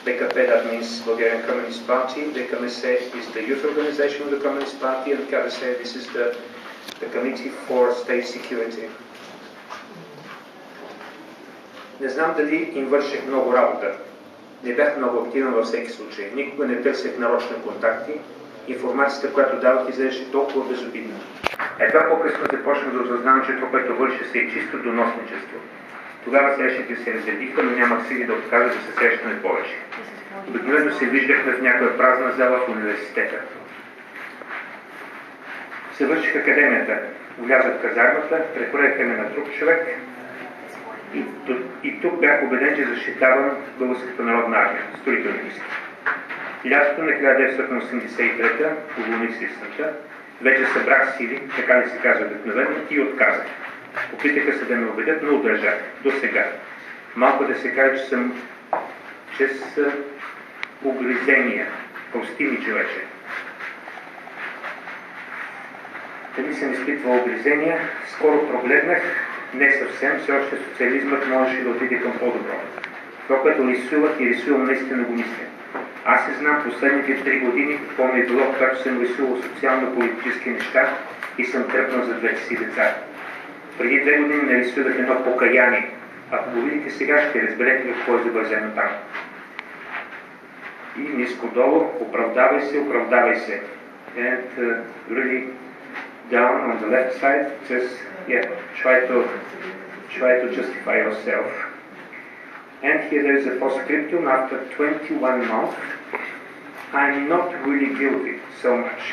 BKP, that means Bulgarian Communist Party. BKMS is the youth organization of the Communist Party, and KDS, this is the Committee for State Security. Не знам дали им върших много работа. Не бях много активен във всеки случай. Никога не търсех нарочни контакти. Информацията, която давах, изглеждаше толкова безобидна. Едва по-късно започнах да осъзнавам, че това, което върши, се е чисто доносничество. Тогава срещите се разредиха, но нямах сили да откажа да се срещаме повече. Обикновено се виждахме в някоя празна зала в университета. Завърших академията, влязах в казармата, прехвърлиха ме на друг човек и тук бях убеден, че защитавам Българската народна армия, строителни войски. Лятото на 1983-та, уволних се в вече събрах сили, така ли се казва обикновено, и отказах. Опитаха се да ме убедят, но удържах. До сега. Малко да се каже, че са угризения. Прости ми, човече. Дали съм изпитвал угризения, скоро прогледнах, не съвсем, все още социализмът можеше да отиде към по-добро. Това, което рисувах и рисувам, наистина го мисля. Аз се знам последните 3 години какво ми е било, когато съм рисувал социално-политически неща и съм тръпнал за двете си деца. Преди 2 години нарисувах едно покаяние. Ако го видите сега, ще разберете какво е изобразено там. И ниско долу, оправдавай се. And really down on the left side, just try to justify yourself. And here there is a postscriptum. After 21 months, I'm not really guilty so much.